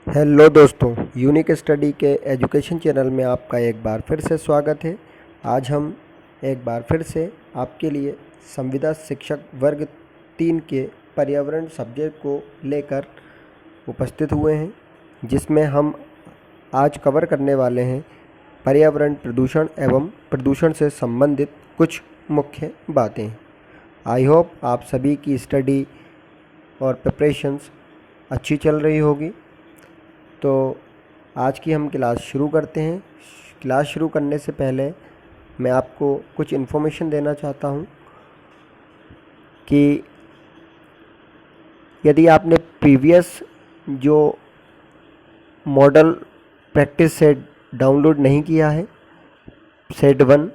Hello दोस्तों, unique study के education channel में आपका एक बार फिर से स्वागत है। आज हम एक बार फिर से आपके लिए संविदा शिक्षक वर्ग 3 के पर्यावरण सब्जेक्ट को लेकर उपस्थित हुए हैं, जिसमें हम आज कवर करने वाले हैं पर्यावरण प्रदूषण एवं प्रदूषण से संबंधित कुछ मुख्य बातें। आई होप आप सभी की स्टडी और प्रिपरेशंस अच्छी चल रही होगी। तो आज की हम क्लास शुरू करते हैं। क्लास शुरू करने से पहले मैं आपको कुछ इन्फॉर्मेशन देना चाहता हूं कि यदि आपने प्रीवियस जो मॉडल प्रैक्टिस सेट डाउनलोड नहीं किया है, सेट 1,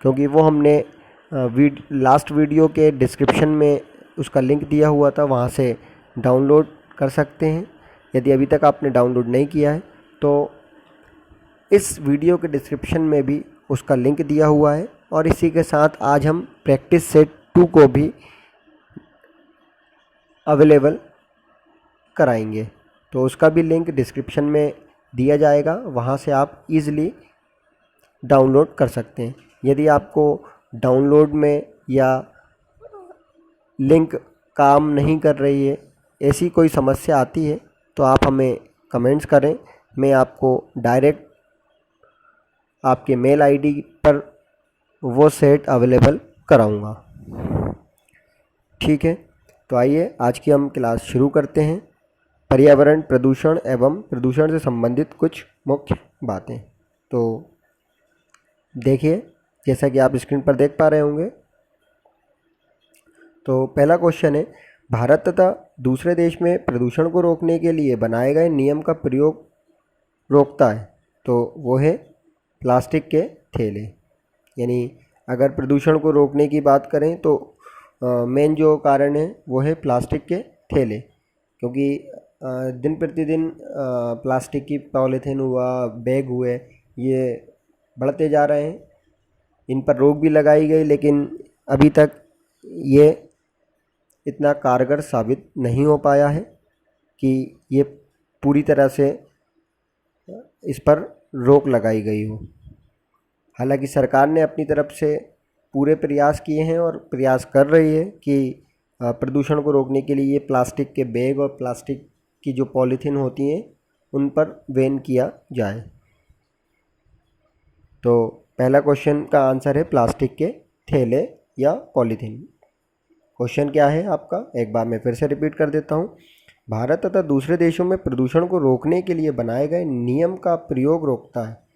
क्योंकि वो हमने लास्ट वीडियो के डिस्क्रिप्शन में उसका लिंक दिया हुआ था, वहाँ से डाउनलोड कर सकते हैं। यदि अभी तक आपने डाउनलोड नहीं किया है तो इस वीडियो के डिस्क्रिप्शन में भी उसका लिंक दिया हुआ है, और इसी के साथ आज हम प्रैक्टिस सेट 2 को भी अवेलेबल कराएंगे। तो उसका भी लिंक डिस्क्रिप्शन में दिया जाएगा, वहाँ से आप इजीली डाउनलोड कर सकते हैं। यदि आपको डाउनलोड में या लिंक काम नहीं कर रही है, ऐसी कोई समस्या आती है, तो आप हमें कमेंट्स करें। मैं आपको डायरेक्ट आपके मेल आईडी पर वो सेट अवेलेबल कराऊंगा। ठीक है, तो आइए आज की हम क्लास शुरू करते हैं। पर्यावरण प्रदूषण एवं प्रदूषण से संबंधित कुछ मुख्य बातें। तो देखिए, जैसा कि आप स्क्रीन पर देख पा रहे होंगे, तो पहला क्वेश्चन है, भारत तथा दूसरे देश में प्रदूषण को रोकने के लिए बनाए गए नियम का प्रयोग रोकता है। तो वो है प्लास्टिक के थैले। यानी अगर प्रदूषण को रोकने की बात करें तो मेन जो कारण है वो है प्लास्टिक के थैले, क्योंकि दिन प्रतिदिन प्लास्टिक की पॉलीथीन हुआ, बैग हुए, ये बढ़ते जा रहे हैं। इन पर रोक भी लगाई गई, लेकिन अभी तक ये इतना कारगर साबित नहीं हो पाया है कि ये पूरी तरह से इस पर रोक लगाई गई हो। हालांकि सरकार ने अपनी तरफ से पूरे प्रयास किए हैं और प्रयास कर रही है कि प्रदूषण को रोकने के लिए प्लास्टिक के बैग और प्लास्टिक की जो पॉलीथीन होती हैं उन पर बैन किया जाए। तो पहला क्वेश्चन का आंसर है प्लास्टिक के थैले या पॉलीथीन। क्वेश्चन क्या है आपका, एक बार मैं फिर से रिपीट कर देता हूँ। भारत तथा दूसरे देशों में प्रदूषण को रोकने के लिए बनाए गए नियम का प्रयोग रोकता है।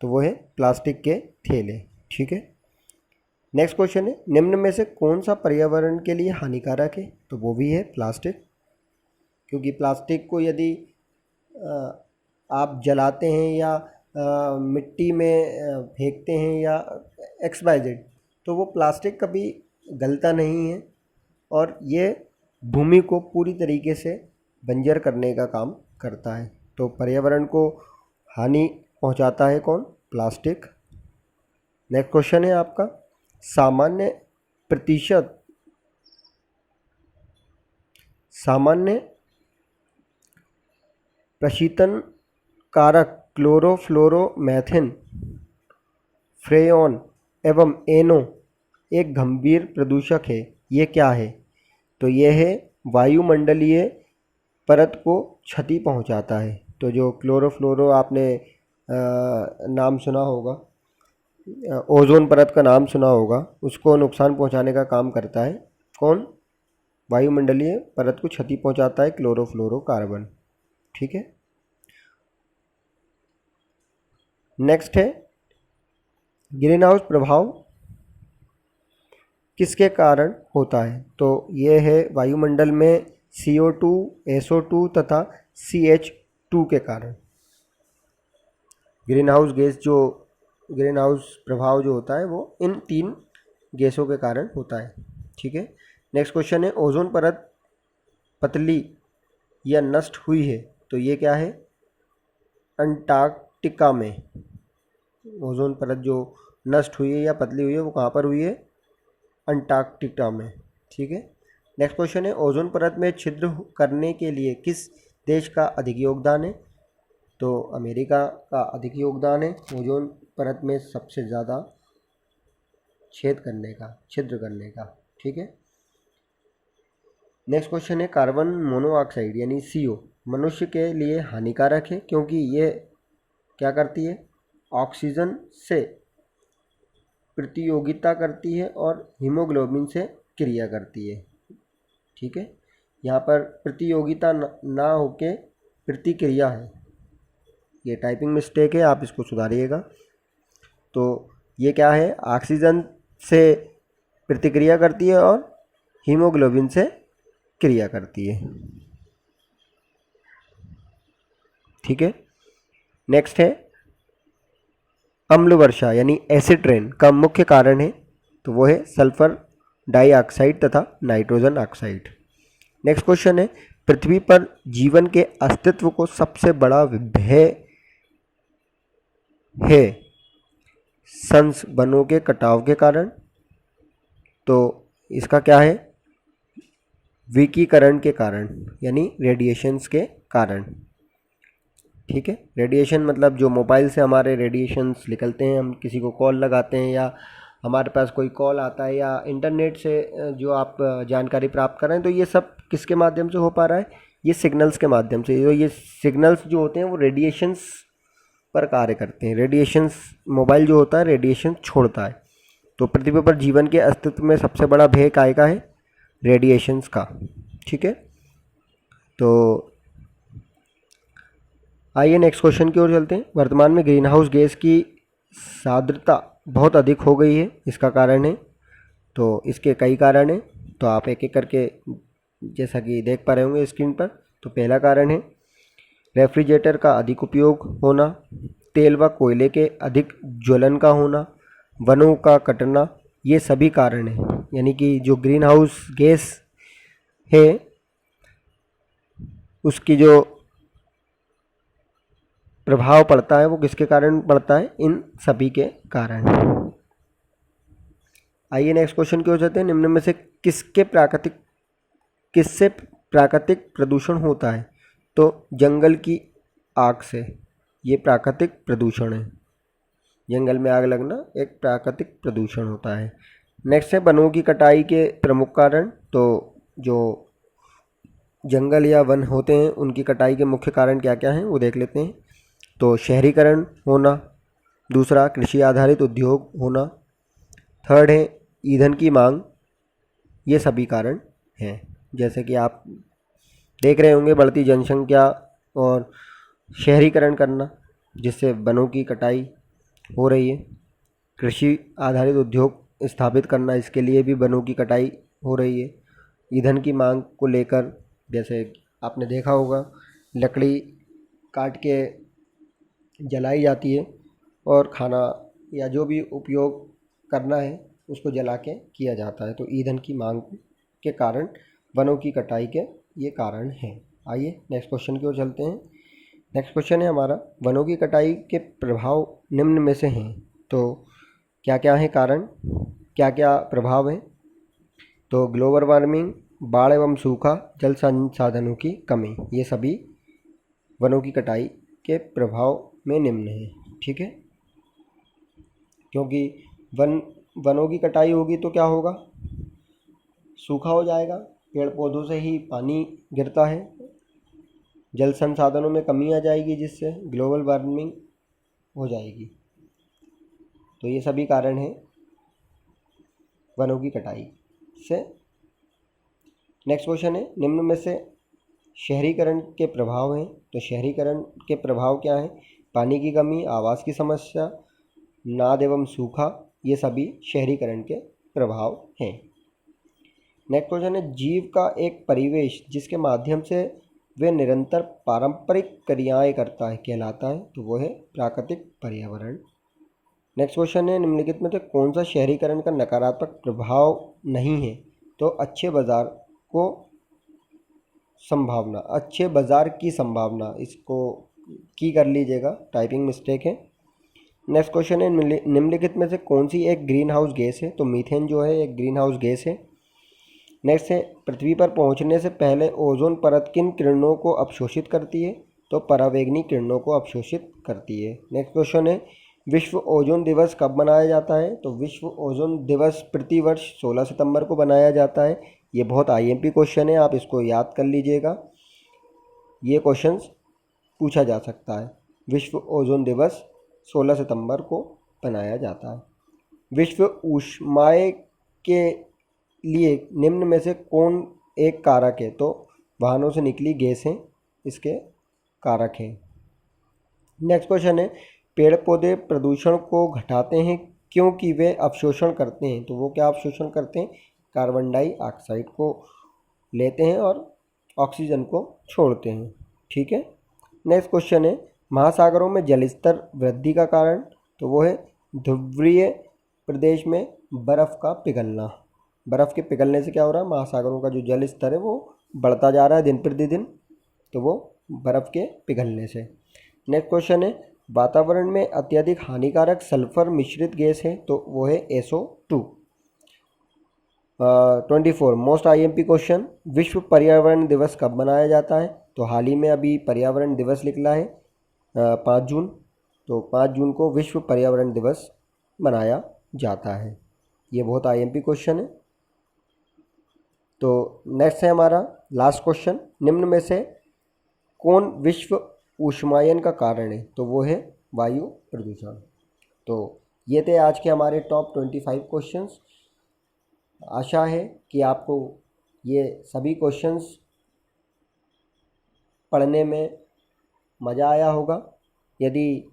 तो वो है प्लास्टिक के थैले। ठीक है, नेक्स्ट क्वेश्चन है, निम्न में से कौन सा पर्यावरण के लिए हानिकारक है? तो वो भी है प्लास्टिक, क्योंकि प्लास्टिक को यदि आप जलाते हैं या मिट्टी में फेंकते हैं या XYZ, तो वो प्लास्टिक कभी गलता नहीं है और ये भूमि को पूरी तरीके से बंजर करने का काम करता है। तो पर्यावरण को हानि पहुंचाता है कौन? प्लास्टिक। नेक्स्ट क्वेश्चन है आपका, सामान्य प्रशीतन कारक क्लोरोफ्लोरोमेथिन, फ्रेऑन एवं एनो एक गंभीर प्रदूषक है। ये क्या है? तो ये है वायुमंडलीय परत को क्षति पहुंचाता है। तो जो क्लोरोफ्लोरो आपने नाम सुना होगा, ओजोन परत का नाम सुना होगा, उसको नुकसान पहुंचाने का काम करता है कौन? वायुमंडलीय परत को क्षति पहुंचाता है क्लोरोफ्लोरोकार्बन। ठीक है, नेक्स्ट है, ग्रीन हाउस प्रभाव किसके कारण होता है? तो ये है वायुमंडल में CO2, SO2 तथा CH2 के कारण। ग्रीन हाउस प्रभाव जो होता है वो इन 3 गैसों के कारण होता है। ठीक है, नेक्स्ट क्वेश्चन है, ओजोन परत पतली या नष्ट हुई है। तो ये क्या है? अंटार्कटिका में ओजोन परत जो नष्ट हुई है या पतली हुई है वो कहाँ पर हुई है? अंटार्कटिका में। ठीक है, नेक्स्ट क्वेश्चन है, ओजोन परत में छिद्र करने के लिए किस देश का अधिक योगदान है? तो अमेरिका का अधिक योगदान है ओजोन परत में सबसे ज़्यादा छिद्र करने का। ठीक है। नेक्स्ट क्वेश्चन है, कार्बन मोनोऑक्साइड यानी CO मनुष्य के लिए हानिकारक है क्योंकि ये क्या करती है? ऑक्सीजन से प्रतियोगिता करती है और हीमोग्लोबिन से क्रिया करती है। ठीक है, यहाँ पर प्रतियोगिता ना होके प्रतिक्रिया है, ये टाइपिंग मिस्टेक है, आप इसको सुधारिएगा। तो ये क्या है? ऑक्सीजन से प्रतिक्रिया करती है और हीमोग्लोबिन से क्रिया करती है। ठीक है। नेक्स्ट है, अम्ल वर्षा यानी एसिड रेन का मुख्य कारण है, तो वो है सल्फर डाइऑक्साइड तथा नाइट्रोजन ऑक्साइड। नेक्स्ट क्वेश्चन है, पृथ्वी पर जीवन के अस्तित्व को सबसे बड़ा भय है वनों के कटाव के कारण। तो इसका क्या है? विकिरण के कारण यानी रेडिएशंस के कारण। ठीक है, रेडिएशन मतलब जो मोबाइल से हमारे रेडिएशंस निकलते हैं, हम किसी को कॉल लगाते हैं या हमारे पास कोई कॉल आता है या इंटरनेट से जो आप जानकारी प्राप्त कर रहे हैं, तो ये सब किसके माध्यम से हो पा रहा है? ये सिग्नल्स के माध्यम से। ये सिग्नल्स जो होते हैं वो रेडिएशंस पर कार्य करते हैं। रेडिएशंस, मोबाइल जो होता है रेडिएशन छोड़ता है। तो पृथ्वी पर जीवन के अस्तित्व में सबसे बड़ा भय काय का है? रेडिएशंस का। ठीक है, तो आइए नेक्स्ट क्वेश्चन की ओर चलते हैं। वर्तमान में ग्रीन हाउस गैस की सांद्रता बहुत अधिक हो गई है, इसका कारण है? तो इसके कई कारण हैं, तो आप एक एक करके जैसा कि देख पा रहे होंगे स्क्रीन पर। तो पहला कारण है रेफ्रिजरेटर का अधिक उपयोग होना, तेल व कोयले के अधिक ज्वलन का होना, वनों का कटना, ये सभी कारण हैं। यानी कि जो ग्रीन हाउस गैस है उसकी जो प्रभाव पड़ता है वो किसके कारण पड़ता है? इन सभी के कारण। आइए नेक्स्ट क्वेश्चन की ओर चलते हैं। निम्न में से किससे प्राकृतिक प्रदूषण होता है? तो जंगल की आग से, ये प्राकृतिक प्रदूषण है। जंगल में आग लगना एक प्राकृतिक प्रदूषण होता है। नेक्स्ट है वनों की कटाई के प्रमुख कारण। तो जो जंगल या वन होते हैं उनकी कटाई के मुख्य कारण क्या क्या हैं वो देख लेते हैं। तो शहरीकरण होना, दूसरा कृषि आधारित उद्योग होना, थर्ड है ईंधन की मांग, ये सभी कारण हैं। जैसे कि आप देख रहे होंगे बढ़ती जनसंख्या और शहरीकरण करना जिससे वनों की कटाई हो रही है। कृषि आधारित उद्योग स्थापित करना, इसके लिए भी वनों की कटाई हो रही है। ईंधन की मांग को लेकर जैसे आपने देखा होगा लकड़ी काट के जलाई जाती है और खाना या जो भी उपयोग करना है उसको जला के किया जाता है। तो ईंधन की मांग के कारण वनों की कटाई के ये कारण हैं। आइए नेक्स्ट क्वेश्चन की ओर चलते हैं। नेक्स्ट क्वेश्चन है हमारा, वनों की कटाई के प्रभाव निम्न में से हैं। तो क्या क्या है कारण, क्या क्या प्रभाव हैं? तो ग्लोबल वार्मिंग, बाढ़ एवं सूखा, जल संसाधनों की कमी, ये सभी वनों की कटाई के प्रभाव में निम्न है। ठीक है, क्योंकि वनों की कटाई होगी तो क्या होगा? सूखा हो जाएगा, पेड़ पौधों से ही पानी गिरता है, जल संसाधनों में कमी आ जाएगी जिससे ग्लोबल वार्मिंग हो जाएगी। तो ये सभी कारण हैं वनों की कटाई से। नेक्स्ट क्वेश्चन है, निम्न में से शहरीकरण के प्रभाव हैं। तो शहरीकरण के प्रभाव क्या हैं? पानी की कमी, आवास की समस्या, नाद एवं सूखा, ये सभी शहरीकरण के प्रभाव हैं। नेक्स्ट क्वेश्चन है, जीव का एक परिवेश जिसके माध्यम से वे निरंतर पारंपरिक क्रियाएं करता है कहलाता है, तो वो है प्राकृतिक पर्यावरण। नेक्स्ट क्वेश्चन है, निम्नलिखित में से कौन सा शहरीकरण का नकारात्मक प्रभाव नहीं है? तो अच्छे बाजार की संभावना, इसको की कर लीजिएगा, टाइपिंग मिस्टेक है। नेक्स्ट क्वेश्चन है, निम्नलिखित में से कौन सी एक ग्रीन हाउस गैस है? तो मीथेन जो है एक ग्रीन हाउस गैस है। नेक्स्ट है, पृथ्वी पर पहुंचने से पहले ओजोन परत किन किरणों को अवशोषित करती है? तो परावैंगनी किरणों को अवशोषित करती है। नेक्स्ट क्वेश्चन है, विश्व ओजोन दिवस कब मनाया जाता है? तो विश्व ओजोन दिवस प्रतिवर्ष 16 सितंबर को मनाया जाता है। ये बहुत आईएमपी क्वेश्चन है, आप इसको याद कर लीजिएगा, ये क्वेश्चन पूछा जा सकता है। विश्व ओजोन दिवस 16 सितंबर को मनाया जाता है। विश्व ऊष्मायन के लिए निम्न में से कौन एक कारक है? तो वाहनों से निकली गैसें इसके कारक हैं। नेक्स्ट क्वेश्चन है, पेड़ पौधे प्रदूषण को घटाते हैं क्योंकि वे अवशोषण करते हैं। तो वो क्या अवशोषण करते हैं? कार्बन डाइऑक्साइड को लेते हैं और ऑक्सीजन को छोड़ते हैं। ठीक है। नेक्स्ट क्वेश्चन है, महासागरों में जलस्तर वृद्धि का कारण? तो वो है ध्रुवीय प्रदेश में बर्फ़ का पिघलना। बर्फ़ के पिघलने से क्या हो रहा है? महासागरों का जो जल स्तर है वो बढ़ता जा रहा है दिन प्रतिदिन, तो वो बर्फ़ के पिघलने से। नेक्स्ट क्वेश्चन है, वातावरण में अत्यधिक हानिकारक सल्फर मिश्रित गैस है। तो वो है SO2। 24 मोस्ट IMP क्वेश्चन, विश्व पर्यावरण दिवस कब मनाया जाता है? तो हाल ही में अभी पर्यावरण दिवस निकला है 5 जून। तो 5 जून को विश्व पर्यावरण दिवस मनाया जाता है। ये बहुत IMP क्वेश्चन है। तो नेक्स्ट है हमारा लास्ट क्वेश्चन, निम्न में से कौन विश्व ऊष्मायन का कारण है? तो वो है वायु प्रदूषण। तो ये थे आज के हमारे टॉप 25 क्वेश्चंस। आशा है कि आपको ये सभी क्वेश्चंस पढ़ने में मज़ा आया होगा। यदि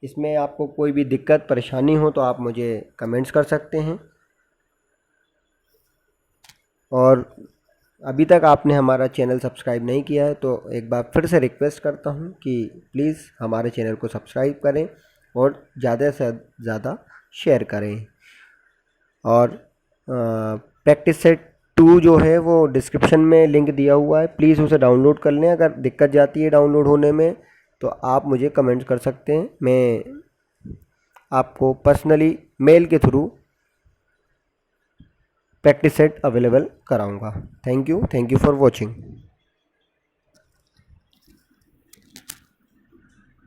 इसमें आपको कोई भी दिक्कत परेशानी हो तो आप मुझे कमेंट्स कर सकते हैं। और अभी तक आपने हमारा चैनल सब्सक्राइब नहीं किया है तो एक बार फिर से रिक्वेस्ट करता हूं कि प्लीज़ हमारे चैनल को सब्सक्राइब करें और ज़्यादा से ज़्यादा शेयर करें। और प्रैक्टिस सेट 2 जो है वो डिस्क्रिप्शन में लिंक दिया हुआ है, प्लीज़ उसे डाउनलोड कर लें। अगर दिक्कत जाती है डाउनलोड होने में तो आप मुझे कमेंट कर सकते हैं, मैं आपको पर्सनली मेल के थ्रू प्रैक्टिस सेट अवेलेबल कराऊंगा। Thank you for watching.